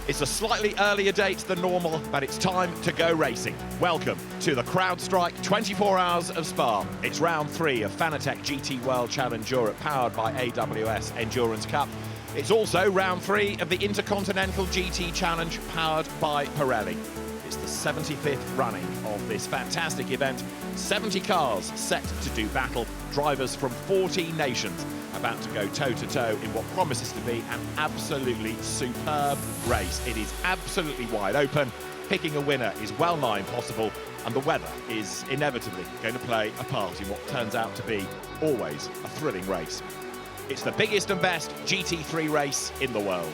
It's a slightly earlier date than normal, but it's time to go racing. Welcome to the CrowdStrike 24 Hours of Spa. It's round 3 of Fanatec GT World Challenge Europe, powered by AWS Endurance Cup. It's also round 3 of the Intercontinental GT Challenge, powered by Pirelli. It's the 75th running of this fantastic event. 70 cars set to do battle, drivers from 14 nations about to go toe-to-toe in what promises to be an absolutely superb race. It is absolutely wide open. Picking a winner is well nigh impossible, and the weather is inevitably going to play a part in what turns out to be always a thrilling race. It's the biggest and best GT3 race in the world.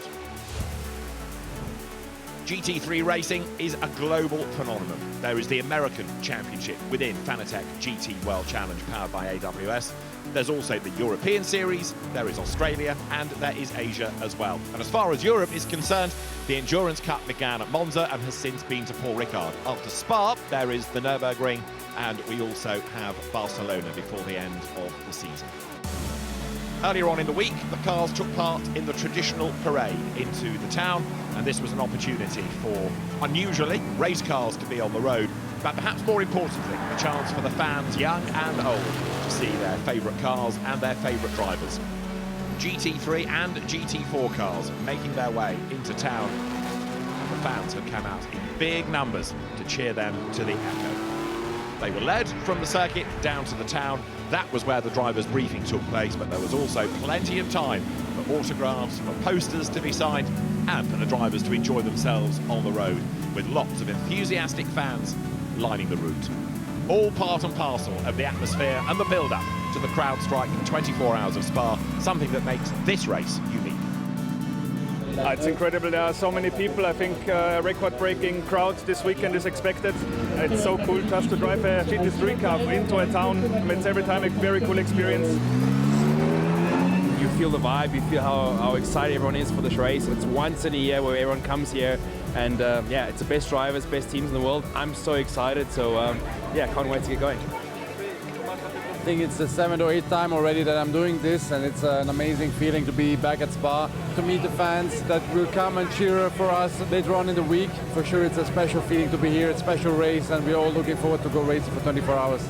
GT3 racing is a global phenomenon. There is the American Championship within Fanatec GT World Challenge, powered by AWS. There's also the European Series, there is Australia, and there is Asia as well. And as far as Europe is concerned, the Endurance Cup began at Monza and has since been to Paul Ricard. After Spa, there is the Nürburgring, and we also have Barcelona before the end of the season. Earlier on in the week, the cars took part in the traditional parade into the town, and this was an opportunity for, unusually, race cars to be on the road, but perhaps more importantly, a chance for the fans, young and old, to see their favourite cars and their favourite drivers. GT3 and GT4 cars making their way into town. The fans have come out in big numbers to cheer them to the echo. They were led from the circuit down to the town. That was where the drivers' briefing took place, but there was also plenty of time for autographs, for posters to be signed, and for the drivers to enjoy themselves on the road, with lots of enthusiastic fans lining the route. All part and parcel of the atmosphere and the build-up to the CrowdStrike 24 Hours of Spa, something that makes this race unique. It's incredible. There are so many people. I think a record-breaking crowd this weekend is expected. It's so cool just to drive a GT3 car into a town. It's every time a very cool experience. You feel the vibe, you feel how excited everyone is for this race. It's once in a year where everyone comes here, and yeah, it's the best drivers, best teams in the world. I'm so excited, so yeah, can't wait to get going. I think it's the 7th or 8th time already that I'm doing this, and it's an amazing feeling to be back at Spa, to meet the fans that will come and cheer for us later on in the week. For sure, it's a special feeling to be here. It's a special race, and we're all looking forward to go racing for 24 hours.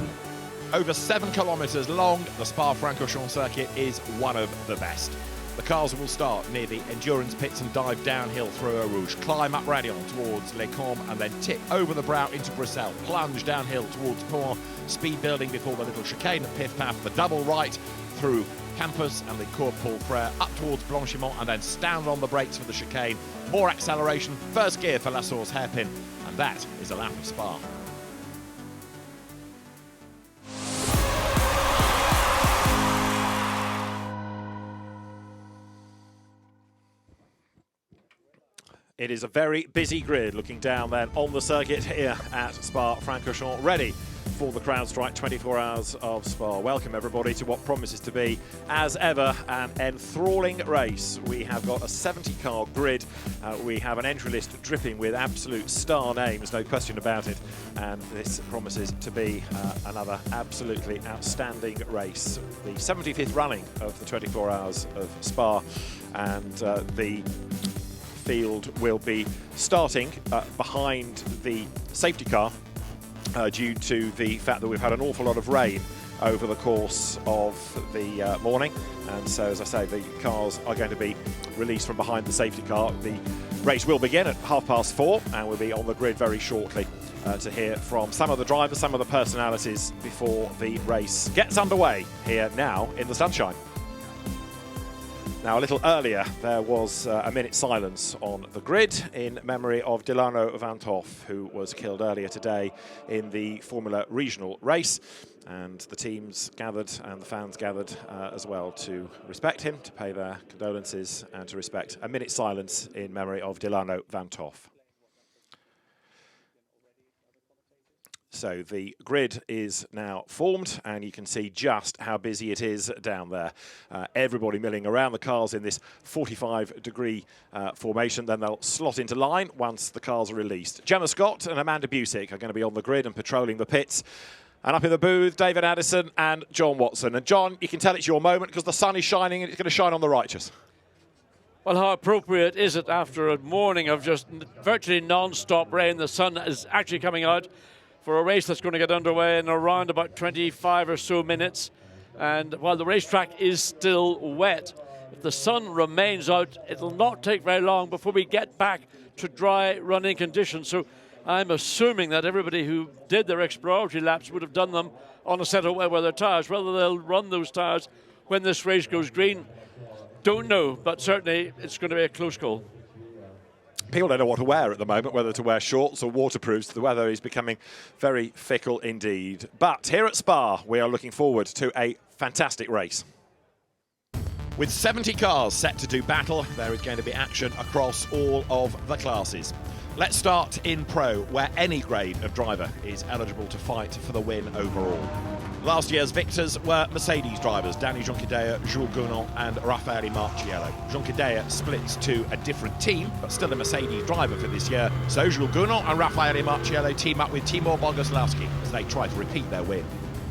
Over 7 kilometres long, the Spa-Francorchamps circuit is one of the best. The cars will start near the endurance pits and dive downhill through Eau Rouge, climb up Radion towards Les Combes, and then tip over the brow into Bruxelles, plunge downhill towards Caen, speed building before the little chicane at Piff Paff, the double right through Campus and the Cours Paul Frère up towards Blanchimont, and then stand on the brakes for the chicane. More acceleration, first gear for La Source hairpin, and that is a lap of Spa. It is a very busy grid looking down then on the circuit here at Spa-Francorchamps, ready for the CrowdStrike 24 Hours of Spa. Welcome everybody to what promises to be, as ever, an enthralling race. We have got a 70-car grid. We have an entry list dripping with absolute star names, no question about it. And this promises to be another absolutely outstanding race. The 75th running of the 24 Hours of Spa, and the field will be starting behind the safety car due to the fact that we've had an awful lot of rain over the course of the morning, and so, as I say, the cars are going to be released from behind the safety car. The race will begin at 4:30, and we'll be on the grid very shortly to hear from some of the drivers, some of the personalities before the race gets underway here now in the sunshine. Now, a little earlier, there was a minute's silence on the grid in memory of Delano Van Toff, who was killed earlier today in the Formula Regional race. And the teams gathered and the fans gathered as well to respect him, to pay their condolences, and to respect a minute's silence in memory of Delano Van Toff. So the grid is now formed, and you can see just how busy it is down there. Everybody milling around the cars in this 45-degree formation. Then they'll slot into line once the cars are released. Gemma Scott and Amanda Busick are going to be on the grid and patrolling the pits. And up in the booth, David Addison and John Watson. And John, you can tell it's your moment because the sun is shining and it's going to shine on the righteous. Well, how appropriate is it after a morning of just virtually non-stop rain? The sun is actually coming out for a race that's going to get underway in around about 25 or so minutes. And while the racetrack is still wet, if the sun remains out, it'll not take very long before we get back to dry running conditions. So I'm assuming that everybody who did their exploratory laps would have done them on a set of wet weather tyres. Whether they'll run those tyres when this race goes green, don't know, but certainly it's going to be a close call. People don't know what to wear at the moment, whether to wear shorts or waterproofs. The weather is becoming very fickle indeed. But here at Spa, we are looking forward to a fantastic race. With 70 cars set to do battle, there is going to be action across all of the classes. Let's start in Pro, where any grade of driver is eligible to fight for the win overall. Last year's victors were Mercedes drivers, Danny Jonquidea, Jules Gounon and Raffaele Marciello. Jonquidea splits to a different team, but still a Mercedes driver for this year. So Jules Gounon and Raffaele Marciello team up with Timur Bogoslawski as they try to repeat their win.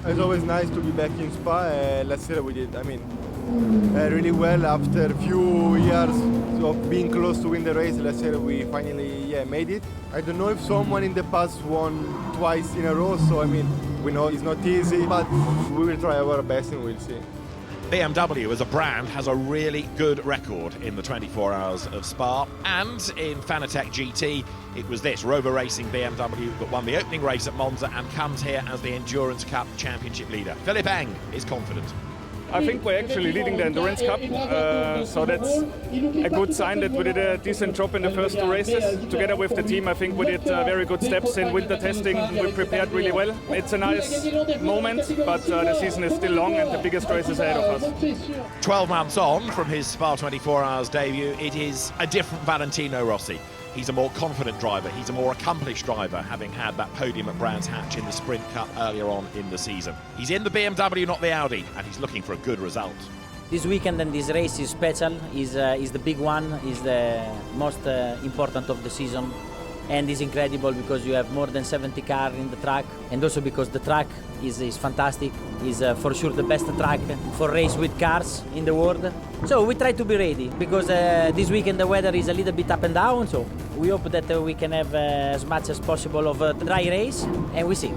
It's always nice to be back in Spa. Last year we did, really well after a few years of being close to win the race. Last year we finally made it. I don't know if someone in the past won twice in a row, so we know it's not easy, but we will try our best and we'll see. BMW as a brand has a really good record in the 24 hours of Spa, and in Fanatec GT it was this Rover Racing BMW that won the opening race at Monza and comes here as the Endurance Cup Championship leader. Philippe Eng is confident. I think we're actually leading the Endurance Cup, so that's a good sign that we did a decent job in the first two races. Together with the team, I think we did very good steps in winter testing. We prepared really well. It's a nice moment, but the season is still long and the biggest race is ahead of us. 12 months on from his Spa 24 Hours debut, it is a different Valentino Rossi. He's a more confident driver, he's a more accomplished driver, having had that podium at Brands Hatch in the Sprint Cup earlier on in the season. He's in the BMW, not the Audi, and he's looking for a good result. This weekend and this race is special, is the big one, is the most important of the season. And it's incredible because you have more than 70 cars in the track, and also because the track is fantastic, is for sure the best track for race with cars in the world. So we try to be ready because this weekend the weather is a little bit up and down, so we hope that we can have as much as possible of a dry race, and we see.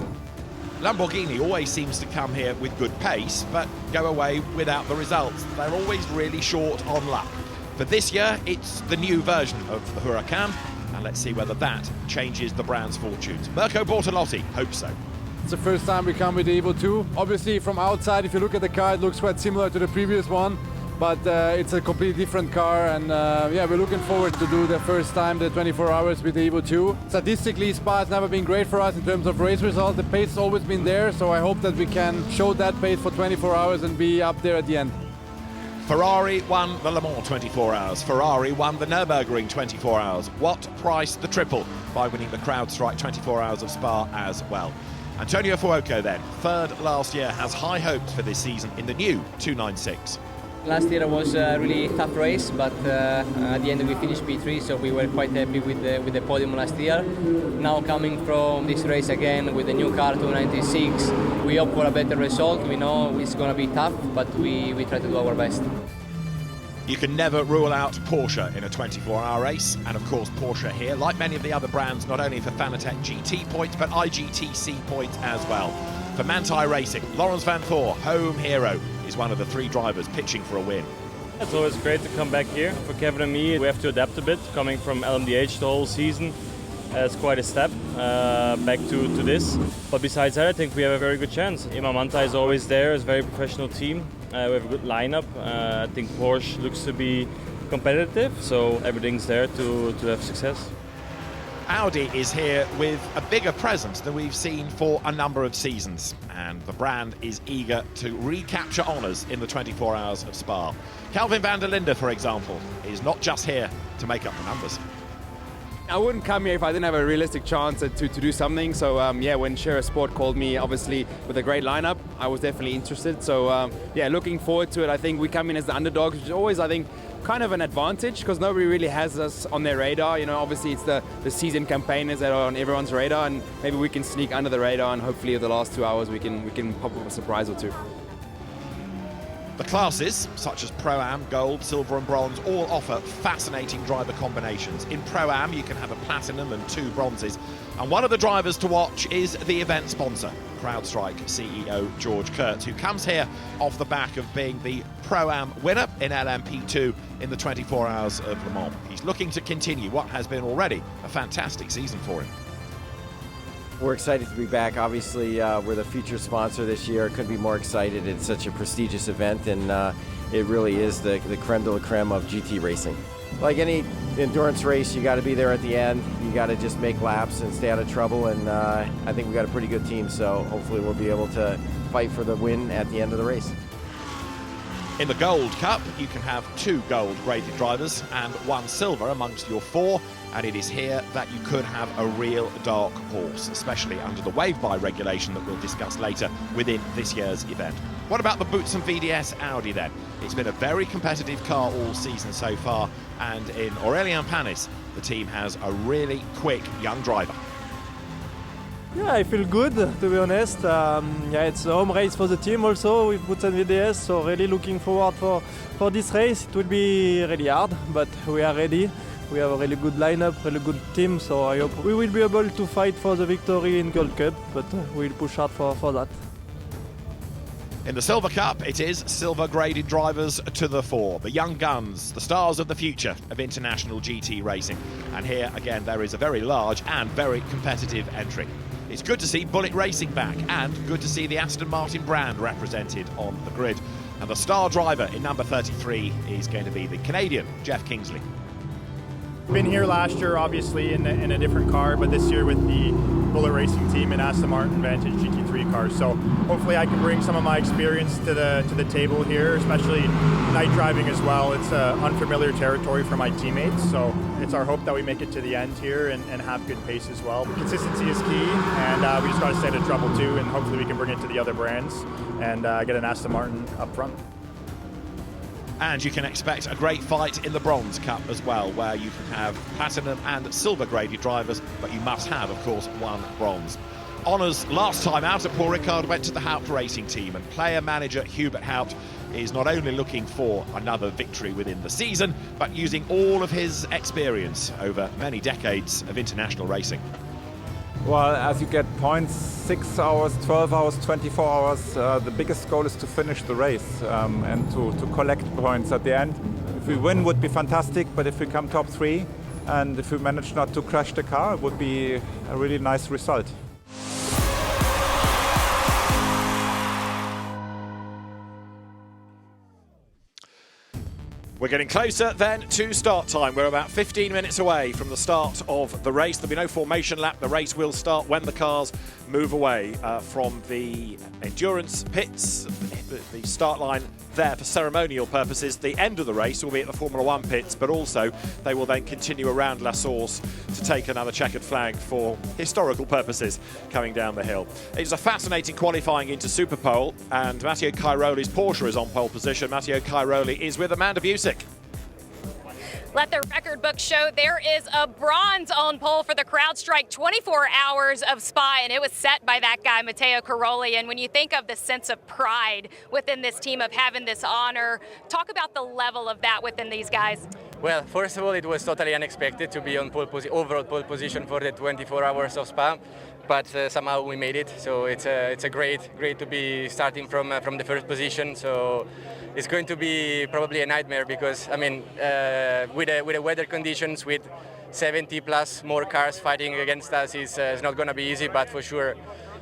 Lamborghini always seems to come here with good pace, but go away without the results. They're always really short on luck. For this year, it's the new version of the Huracan, and let's see whether that changes the brand's fortunes. Mirko Bortolotti hopes so. It's the first time we come with the Evo 2. Obviously, from outside, if you look at the car, it looks quite similar to the previous one, but it's a completely different car, and we're looking forward to do the first time the 24 hours with the Evo 2. Statistically, Spa has never been great for us in terms of race results. The pace has always been there, so I hope that we can show that pace for 24 hours and be up there at the end. Ferrari won the Le Mans 24 Hours. Ferrari won the Nürburgring 24 Hours. Watt priced the triple by winning the CrowdStrike 24 Hours of Spa as well. Antonio Fuoco then, third last year, has high hopes for this season in the new 296. Last year was a really tough race, but at the end we finished P3, so we were quite happy with the podium last year. Now coming from this race again with the new car 296, we hope for a better result. We know it's going to be tough, but we try to do our best. You can never rule out Porsche in a 24-hour race, and of course Porsche here, like many of the other brands, not only for Fanatec GT points, but IGTC points as well. For Manthey Racing, Lawrence Van Thor, home hero, is one of the three drivers pitching for a win. It's always great to come back here. For Kevin and me, we have to adapt a bit, coming from LMDH the whole season. It's quite a step back to this. But besides that, I think we have a very good chance. Ima Manthey is always there, it's a very professional team. We have a good lineup. I think Porsche looks to be competitive, so everything's there to have success. Audi is here with a bigger presence than we've seen for a number of seasons, and the brand is eager to recapture honours in the 24 Hours of Spa. Calvin van der Linde, for example, is not just here to make up the numbers. I wouldn't come here if I didn't have a realistic chance to do something. So when Share Sport called me, obviously with a great lineup, I was definitely interested. So looking forward to it. I think we come in as the underdogs, which is always, I think, kind of an advantage because nobody really has us on their radar. You know, obviously it's the seasoned campaigners that are on everyone's radar, and maybe we can sneak under the radar, and hopefully the last 2 hours we can pop up a surprise or two. The classes, such as Pro-Am, Gold, Silver and Bronze, all offer fascinating driver combinations. In Pro-Am, you can have a Platinum and 2 Bronzes. And one of the drivers to watch is the event sponsor, CrowdStrike CEO George Kurtz, who comes here off the back of being the Pro-Am winner in LMP2 in the 24 Hours of Le Mans. He's looking to continue what has been already a fantastic season for him. We're excited to be back. Obviously, we're the feature sponsor this year. Couldn't be more excited. It's such a prestigious event, and it really is the creme de la creme of GT racing. Like any endurance race, you got to be there at the end. You got to just make laps and stay out of trouble, and I think we got a pretty good team, so hopefully we'll be able to fight for the win at the end of the race. In the Gold Cup, you can have 2 gold-graded drivers and 1 silver amongst your 4, and it is here that you could have a real dark horse, especially under the wave-by regulation that we'll discuss later within this year's event. What about the Boutsen VDS Audi then? It's been a very competitive car all season so far, and in Aurélien Panis, the team has a really quick young driver. Yeah, I feel good, to be honest. Yeah, it's a home race for the team also with Boutsen VDS, so really looking forward for this race. It will be really hard, but we are ready. We have a really good lineup, really good team, so I hope we will be able to fight for the victory in Gold Cup, but we'll push hard for that. In the Silver Cup, it is silver-graded drivers to the fore, the young guns, the stars of the future of international GT racing. And here, again, there is a very large and very competitive entry. It's good to see Bullet Racing back, and good to see the Aston Martin brand represented on the grid. And the star driver in number 33 is going to be the Canadian Jeff Kingsley. Been here last year, obviously, in a different car, but this year with the Bullet Racing team in Aston Martin Vantage GT3 cars. So hopefully I can bring some of my experience to the table here, especially night driving as well. It's unfamiliar territory for my teammates, so it's our hope that we make it to the end here and have good pace as well. Consistency is key, and we just got to stay out of trouble too, and hopefully we can bring it to the other brands and get an Aston Martin up front. And you can expect a great fight in the Bronze Cup as well, where you can have platinum and silver graded drivers, but you must have, of course, 1 bronze. Honours last time out at Paul Ricard went to the Haupt Racing team, and player manager Hubert Haupt is not only looking for another victory within the season, but using all of his experience over many decades of international racing. Well, as you get points, 6 hours, 12 hours, 24 hours, the biggest goal is to finish the race and to collect points at the end. If we win, would be fantastic, but if we come top 3 and if we manage not to crash the car, it would be a really nice result. We're getting closer then to start time. We're about 15 minutes away from the start of the race. There'll be no formation lap. The race will start when the cars move away from the endurance pits, the start line there for ceremonial purposes. The end of the race will be at the Formula 1 pits, but also they will then continue around La Source to take another checkered flag for historical purposes coming down the hill. It's a fascinating qualifying into Superpole, and Matteo Cairoli's Porsche is on pole position. Matteo Cairoli is with Amanda Busick. Let the record book show there is a bronze on pole for the CrowdStrike 24 Hours of Spa, and it was set by that guy, Matteo Cairoli. And when you think of the sense of pride within this team of having this honor, talk about the level of that within these guys. Well, first of all, it was totally unexpected to be on overall pole position for the 24 Hours of Spa, but somehow we made it. So it's a great to be starting from the first position. So it's going to be probably a nightmare because, I mean, with the weather conditions, with 70 plus more cars fighting against us, is not going to be easy. But for sure,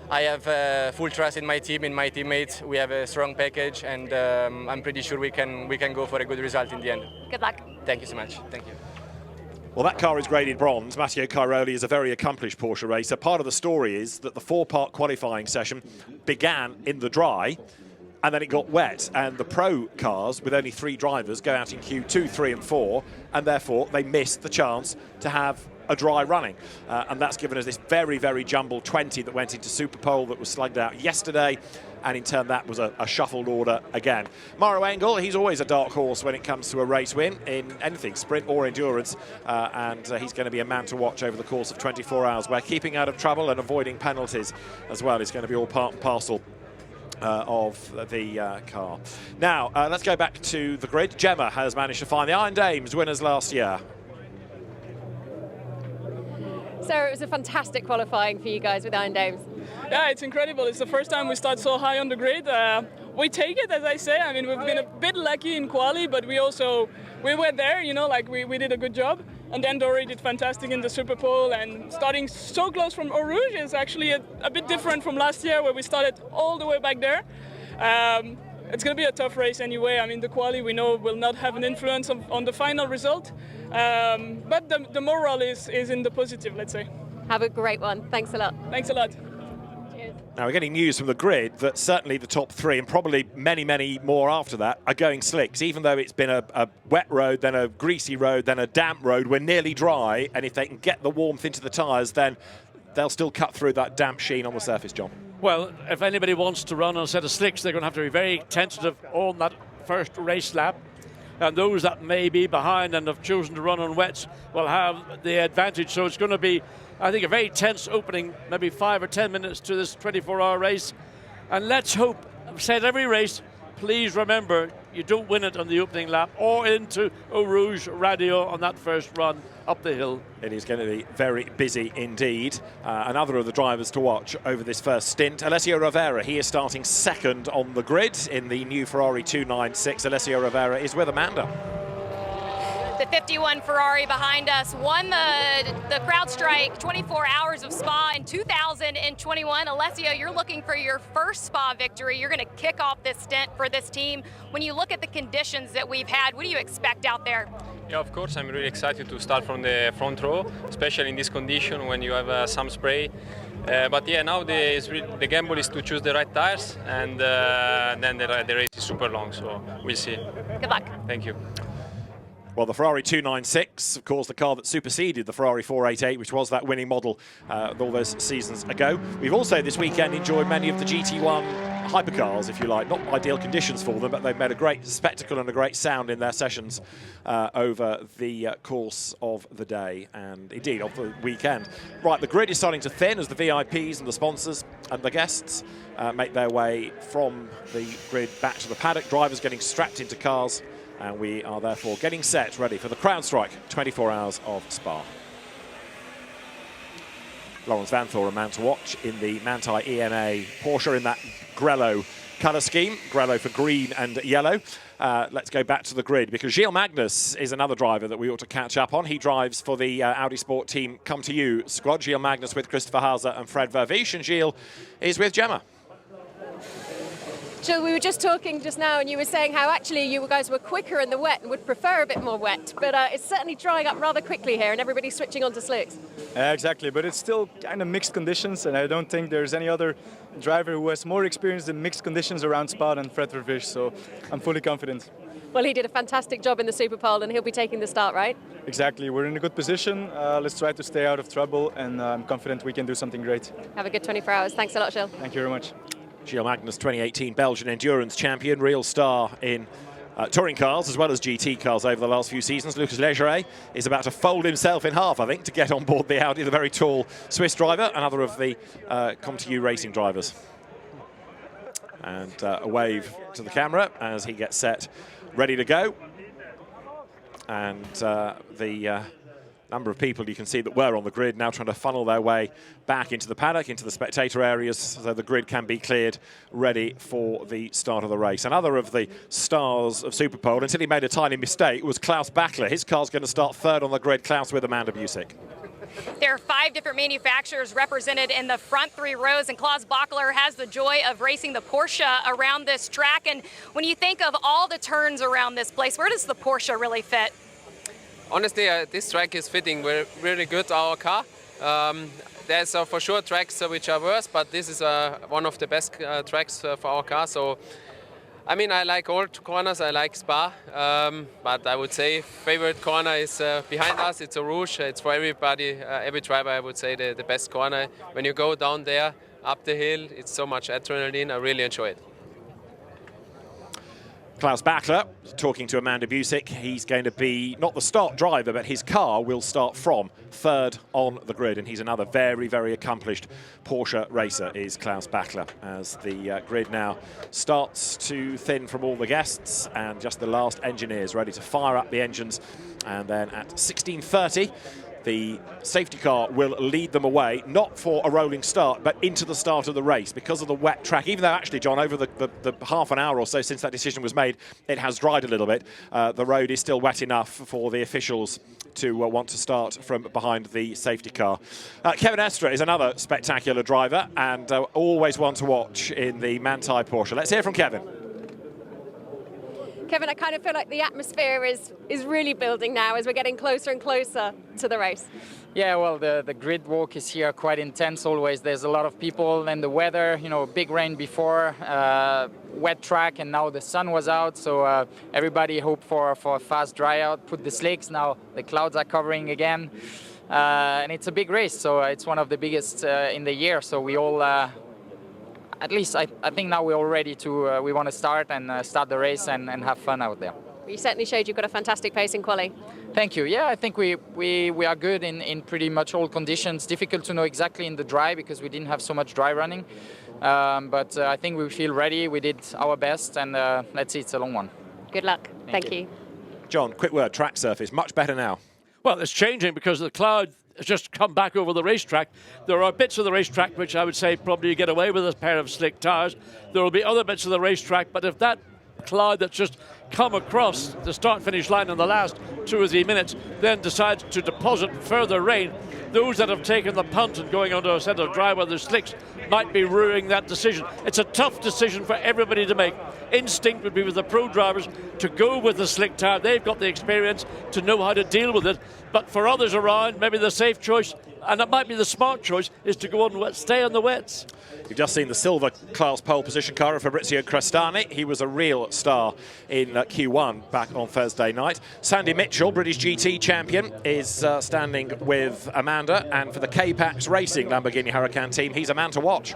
I have full trust in my team, in my teammates. We have a strong package, and I'm pretty sure we can go for a good result in the end. Good luck. Thank you so much. Thank you. Well, that car is graded bronze. Matteo Cairoli is a very accomplished Porsche racer. Part of the story is that the 4-part qualifying session began in the dry, and then it got wet, and the pro cars with only 3 drivers go out in Q2, 3 and 4, and therefore they missed the chance to have a dry running. And that's given us this very, very jumbled 20 that went into Superpole that was slugged out yesterday, and in turn that was a shuffled order again. Mauro Engel, he's always a dark horse when it comes to a race win in anything, sprint or endurance, and he's going to be a man to watch over the course of 24 hours, where keeping out of trouble and avoiding penalties as well is going to be all part and parcel of the car. Now, let's go back to the grid. Gemma has managed to find the Iron Dames winners last year. Sarah, it was a fantastic qualifying for you guys with Iron Dames. Yeah, it's incredible. It's the first time we start so high on the grid. We take it, as I say. I mean, we've been a bit lucky in quali, but we were there, you know, like we did a good job. And then Dory did fantastic in the Super Pole, and starting so close from Eau Rouge is actually a bit different from last year where we started all the way back there. It's going to be a tough race anyway. I mean, the quali we know will not have an influence on the final result, but the morale is in the positive, let's say. Have a great one. Thanks a lot. Thanks a lot. Now, we're getting news from the grid that certainly the top three, and probably many, many more after that, are going slicks. Even though it's been a wet road, then a greasy road, then a damp road, we're nearly dry, and if they can get the warmth into the tyres, then they'll still cut through that damp sheen on the surface, John. Well, if anybody wants to run on a set of slicks, they're going to have to be very tentative on that first race lap. And those that may be behind and have chosen to run on wets will have the advantage. So it's going to be, I think, a very tense opening, maybe 5 or 10 minutes to this 24-hour race. And let's hope, I've said every race, please remember, you don't win it on the opening lap or into Eau Rouge Radio on that first run up the hill. It is going to be very busy indeed. Another of the drivers to watch over this first stint, Alessio Rivera. He is starting second on the grid in the new Ferrari 296. Alessio Rivera is with Amanda. The 51 Ferrari behind us won the CrowdStrike 24 Hours of Spa in 2021. Alessio, you're looking for your first Spa victory. You're going to kick off this stint for this team. When you look at the conditions that we've had, what do you expect out there? Yeah, of course, I'm really excited to start from the front row, especially in this condition when you have some spray. But yeah, now the gamble is to choose the right tires, and then the race is super long, so we'll see. Good luck. Thank you. Well, the Ferrari 296, of course, the car that superseded the Ferrari 488, which was that winning model all those seasons ago. We've also this weekend enjoyed many of the GT1 hypercars, if you like. Not ideal conditions for them, but they've made a great spectacle and a great sound in their sessions over the course of the day and indeed of the weekend. Right, the grid is starting to thin as the VIPs and the sponsors and the guests make their way from the grid back to the paddock. Drivers getting strapped into cars. And we are therefore getting set, ready for the CrowdStrike 24 Hours of Spa. Lawrence Vanthoor, a man to watch in the Manthey EMA Porsche in that Grello colour scheme. Grello for green and yellow. Let's go back to the grid because Gilles Magnus is another driver that we ought to catch up on. He drives for the Audi Sport Team Come To You squad. Gilles Magnus with Christopher Hauser and Fred Vervisch, and Gilles is with Gemma. Jill, we were just talking just now and you were saying how actually you guys were quicker in the wet and would prefer a bit more wet, but it's certainly drying up rather quickly here and everybody's switching on to slicks. Exactly, but it's still kind of mixed conditions, and I don't think there's any other driver who has more experience in mixed conditions around Spa than Fred Vervisch, so I'm fully confident. Well, he did a fantastic job in the Super Pole and he'll be taking the start, right? Exactly, we're in a good position. Let's try to stay out of trouble, and I'm confident we can do something great. Have a good 24 hours. Thanks a lot, Jill. Thank you very much. Gilles Magnus, 2018 Belgian endurance champion, real star in touring cars as well as GT cars over the last few seasons. Lucas Legeret is about to fold himself in half, I think, to get on board the Audi, the very tall Swiss driver, another of the Come To You racing drivers. And a wave to the camera as he gets set, ready to go. And the number of people you can see that were on the grid now trying to funnel their way back into the paddock, into the spectator areas, so the grid can be cleared, ready for the start of the race. Another of the stars of Superpole, until he made a tiny mistake, was Klaus Bachler. His car's going to start third on the grid. Klaus with Amanda Busick. There are 5 different manufacturers represented in the front 3 rows, and Klaus Bachler has the joy of racing the Porsche around this track. And when you think of all the turns around this place, where does the Porsche really fit? Honestly, this track is fitting really good our car. There's for sure tracks which are worse, but this is one of the best tracks for our car. So, I mean, I like all corners. I like Spa, but I would say favorite corner is behind us. It's Eau Rouge. It's for everybody, every driver. I would say the best corner. When you go down there, up the hill, it's so much adrenaline. I really enjoy it. Klaus Bachler, talking to Amanda Busick, he's going to be not the start driver, but his car will start from third on the grid, and he's another very, very accomplished Porsche racer, is Klaus Bachler, as the grid now starts to thin from all the guests, and just the last engineers ready to fire up the engines. And then at 16:30, the safety car will lead them away, not for a rolling start, but into the start of the race because of the wet track. Even though actually, John, over the half an hour or so since that decision was made, it has dried a little bit. The road is still wet enough for the officials to want to start from behind the safety car. Kevin Estre is another spectacular driver and always one to watch in the Manthey Porsche. Let's hear from Kevin. Kevin, I kind of feel like the atmosphere is really building now as we're getting closer and closer to the race. Yeah, well, the grid walk is here quite intense always. There's a lot of people, and the weather, you know, big rain before, wet track, and now the sun was out, so everybody hoped for a fast dry out, put the slicks. Now the clouds are covering again, and it's a big race, so it's one of the biggest in the year, so we all... At least I think now we're all ready to, we want to start the race and have fun out there. You certainly showed you've got a fantastic pace in quali. Thank you. Yeah, I think we are good in pretty much all conditions. Difficult to know exactly in the dry because we didn't have so much dry running. But I think we feel ready. We did our best, and let's see, it's a long one. Good luck. Thank you. John, quick word, track surface, much better now. Well, it's changing because the cloud has just come back over the racetrack. There are bits of the racetrack which I would say probably you get away with a pair of slick tires. There will be other bits of the racetrack, but if that cloud that's just come across the start-finish line in the last 2 or 3 minutes then decides to deposit further rain, those that have taken the punt and going onto a set of dry weather slicks might be ruining that decision. It's a tough decision for everybody to make. Instinct would be with the pro drivers to go with the slick tire. They've got the experience to know how to deal with it. But for others around, maybe the safe choice, and it might be the smart choice, is to go on wet, stay on the wets. You've just seen the silver class pole position car of Fabrizio Crestani. He was a real star in Q1 back on Thursday night. Sandy Mitchell, British GT champion, is standing with Amanda. And for the K-Pax Racing Lamborghini Huracan team, he's a man to watch.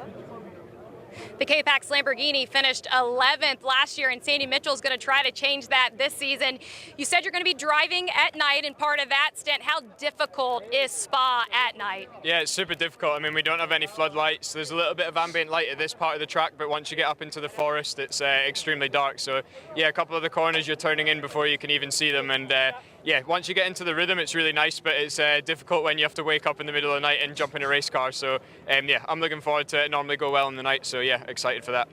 The K-Pax Lamborghini finished 11th last year, and Sandy Mitchell's going to try to change that this season. You said you're going to be driving at night, and part of that stint, how difficult is Spa at night? Yeah, it's super difficult. I mean, we don't have any floodlights. There's a little bit of ambient light at this part of the track, but once you get up into the forest, it's extremely dark. So, yeah, a couple of the corners you're turning in before you can even see them, and yeah, once you get into the rhythm, it's really nice, but it's difficult when you have to wake up in the middle of the night and jump in a race car. So, yeah, I'm looking forward to it. Normally go well in the night, so yeah, excited for that.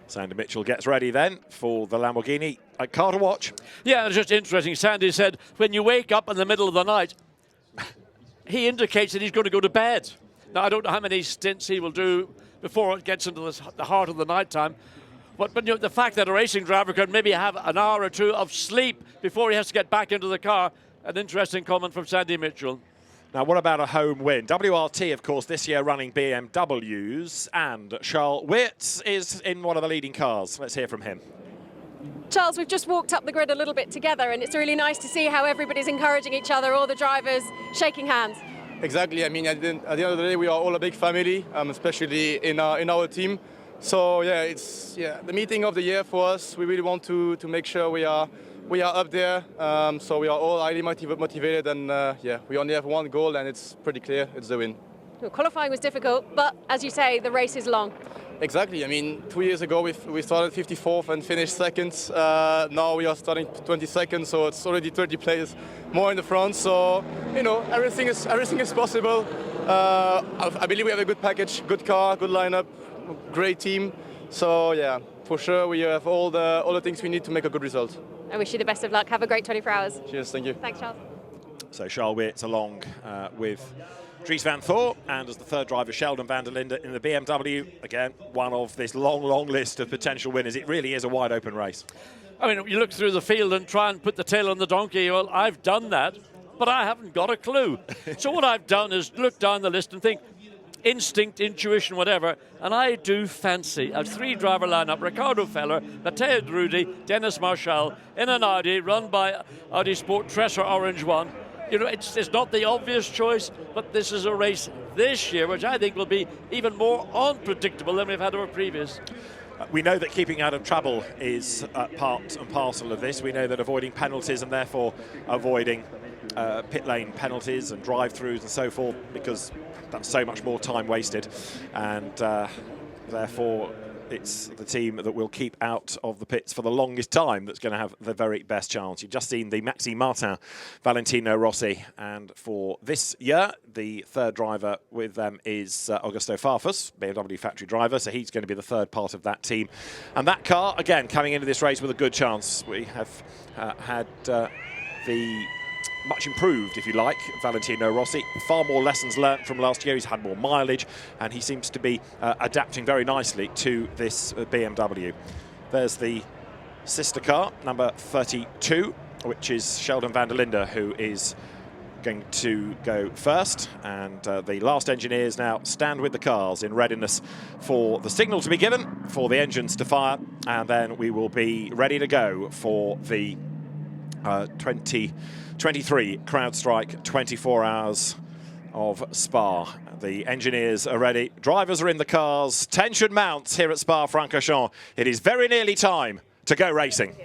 Sandy Mitchell gets ready then for the Lamborghini. A car to watch. Yeah, it's just interesting. Sandy said when you wake up in the middle of the night, he indicates that he's going to go to bed. Now, I don't know how many stints he will do before it gets into the heart of the night time. But you know, the fact that a racing driver could maybe have an hour or two of sleep before he has to get back into the car, an interesting comment from Sandy Mitchell. Now, what about a home win? WRT, of course, this year running BMWs, and Charles Wirtz is in one of the leading cars. Let's hear from him. Charles, we've just walked up the grid a little bit together, and it's really nice to see how everybody's encouraging each other, all the drivers shaking hands. Exactly. I mean, at the end of the day, we are all a big family, especially in our team. So yeah, it's the meeting of the year for us. We really want to make sure we are up there. So we are all highly motivated, and yeah, we only have one goal, and it's pretty clear. It's the win. Well, qualifying was difficult, but as you say, the race is long. Exactly. I mean, 2 years ago we started 54th and finished second. Now we are starting 22nd, so it's already 30 players more in the front. So you know, everything is possible. I believe we have a good package, good car, good lineup. Great team, so yeah, for sure we have all the things we need to make a good result. I wish you the best of luck. Have a great 24 hours. Cheers, thank you. Thanks, Charles. So Charles Wirtz along with Dries van Thor, and as the third driver, Sheldon van der Linde in the BMW. Again, one of this long list of potential winners. It really is a wide open race. I mean, you look through the field and try and put the tail on the donkey. Well, I've done that, but I haven't got a clue. So what I've done is look down the list and think, instinct, intuition, whatever, and I do fancy a three-driver lineup: Ricardo Feller, Matteo Drudi, Dennis Marshall in an Audi run by Audi Sport Tresor Orange 1. You know, it's not the obvious choice, but this is a race this year which I think will be even more unpredictable than we've had over previous. We know that keeping out of trouble is part and parcel of this. We know that avoiding penalties and therefore avoiding pit lane penalties and drive-throughs and so forth, because that's so much more time wasted, and therefore it's the team that will keep out of the pits for the longest time that's going to have the very best chance. You've just seen the Maxime Martin, Valentino Rossi, and for this year, the third driver with them is Augusto Farfus, BMW factory driver, so he's going to be the third part of that team. And that car, again, coming into this race with a good chance. We have had the much improved, if you like, Valentino Rossi. Far more lessons learnt from last year. He's had more mileage, and he seems to be adapting very nicely to this BMW. There's the sister car, number 32, which is Sheldon van der Linde, who is going to go first. And the last engineers now stand with the cars in readiness for the signal to be given, for the engines to fire, and then we will be ready to go for the 2023 CrowdStrike 24 hours of Spa. The engineers are ready, drivers are in the cars, tension mounts here at Spa-Francorchamps. It is very nearly time to go racing.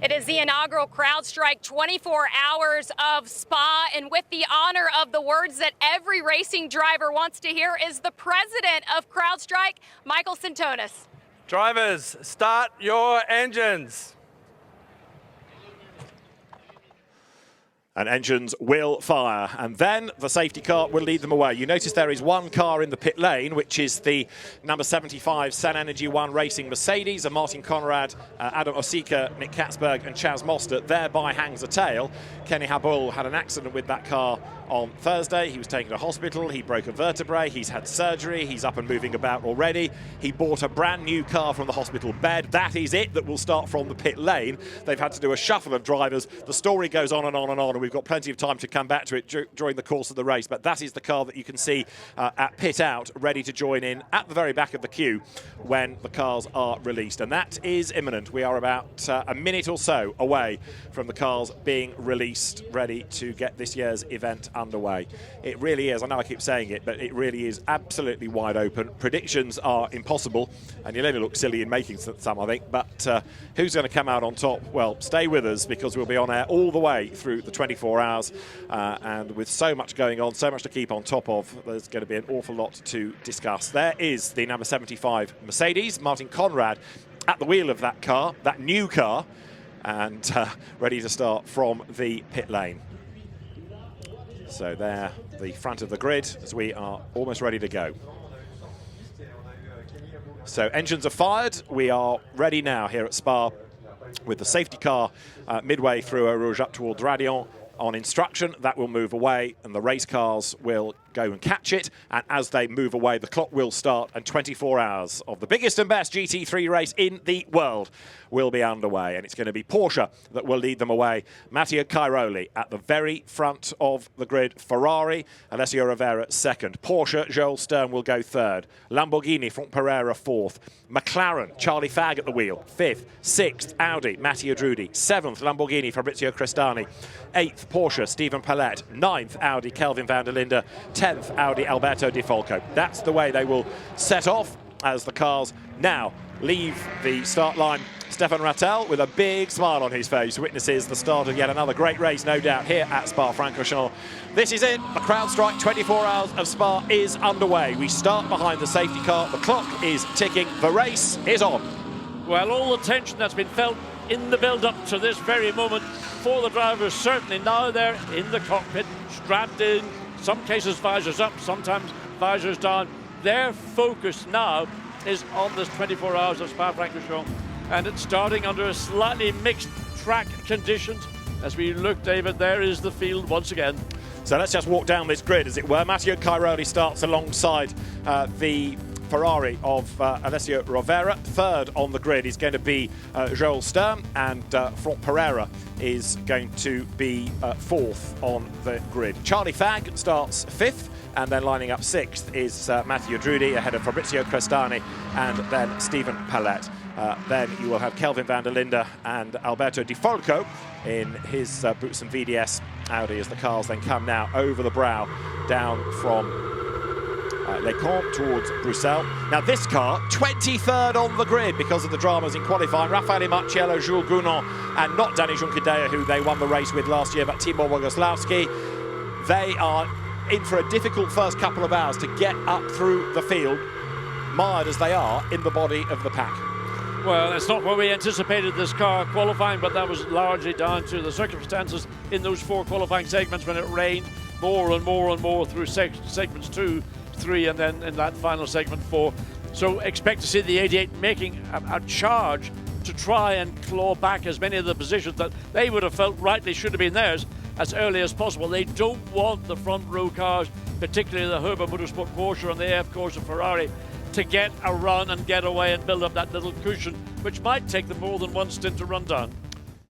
It is the inaugural CrowdStrike 24 hours of Spa, and with the honor of the words that every racing driver wants to hear is the president of CrowdStrike, Michael Santonis. Drivers, start your engines. And engines will fire, and then the safety car will lead them away. You notice there is one car in the pit lane, which is the number 75 Sun Energy One Racing Mercedes, and Martin Conrad, Adam Osika, Nick Katzberg and Chaz Mostert thereby hangs a tail. Kenny Habul had an accident with that car on Thursday. He was taken to hospital, he broke a vertebrae, he's had surgery, he's up and moving about already. He bought a brand new car from the hospital bed. That is it that will start from the pit lane. They've had to do a shuffle of drivers. The story goes on and on and on, and we've got plenty of time to come back to it during the course of the race, but that is the car that you can see at pit out, ready to join in at the very back of the queue when the cars are released, and that is imminent. We are about a minute or so away from the cars being released, ready to get this year's event underway. It really is, I know I keep saying it, but it really is absolutely wide open. Predictions are impossible, and you'll only look silly in making some, I think, but who's going to come out on top? Well, stay with us, because we'll be on air all the way through the 24 hours, and with so much going on, so much to keep on top of, there's going to be an awful lot to discuss. There is the number 75 Mercedes, Martin Conrad at the wheel of that car, that new car, and ready to start from the pit lane. So there, the front of the grid, as we are almost ready to go. So engines are fired. We are ready now here at Spa with the safety car midway through Eau Rouge up towards Radion on instruction. That will move away, and the race cars will go and catch it, and as they move away, the clock will start, and 24 hours of the biggest and best GT3 race in the world will be underway, and it's going to be Porsche that will lead them away. Matteo Cairoli at the very front of the grid. Ferrari, Alessio Rovera second. Porsche, Joel Stern will go third. Lamborghini, Franck Pereira fourth. McLaren, Charlie Fagg at the wheel, fifth. Sixth, Audi, Matteo Drudi. Seventh, Lamborghini, Fabrizio Crestani. Eighth, Porsche, Stephen Palette. Ninth, Audi, Kelvin van der Linde. 10th, Audi, Alberto Di Folco. That's the way they will set off as the cars now leave the start line. Stefan Rattel, with a big smile on his face, witnesses the start of yet another great race, no doubt, here at Spa-Francorchamps. This is it. The CrowdStrike 24 hours of Spa is underway. We start behind the safety car. The clock is ticking. The race is on. Well, all the tension that's been felt in the build-up to this very moment for the drivers, certainly now they're in the cockpit, strapped in, some cases visors up, sometimes visors down. Their focus now is on this 24 hours of Spa-Francorchamps, and it's starting under a slightly mixed track conditions. As we look, David, there is the field once again. So let's just walk down this grid, as it were. Matteo Cairoli starts alongside the Ferrari of Alessio Rovera. Third on the grid is going to be Joel Stern, and Franck Pereira is going to be fourth on the grid. Charlie Fagg starts fifth, and then lining up sixth is Matteo Drudi ahead of Fabrizio Crestani and then Stephen Palette. Then you will have Kelvin van der Linde and Alberto Di Folco in his Boots and VDS Audi as the cars then come now over the brow down from Lecomte towards Bruxelles. Now this car, 23rd on the grid because of the dramas in qualifying. Raffaele Marciello, Jules Gounon, and not Danny Juncadella, who they won the race with last year, but Timo Bogoslavski. They are in for a difficult first couple of hours to get up through the field, mired as they are in the body of the pack. Well, it's not what we anticipated this car qualifying, but that was largely down to the circumstances in those 4 qualifying segments when it rained more and more and more through segments 2, 3, and then in that final segment 4. So expect to see the 88 making a charge to try and claw back as many of the positions that they would have felt rightly should have been theirs as early as possible. They don't want the front row cars, particularly the Herber Motorsport Porsche and the AF Corsa Ferrari, to get a run and get away and build up that little cushion, which might take them more than one stint to run down.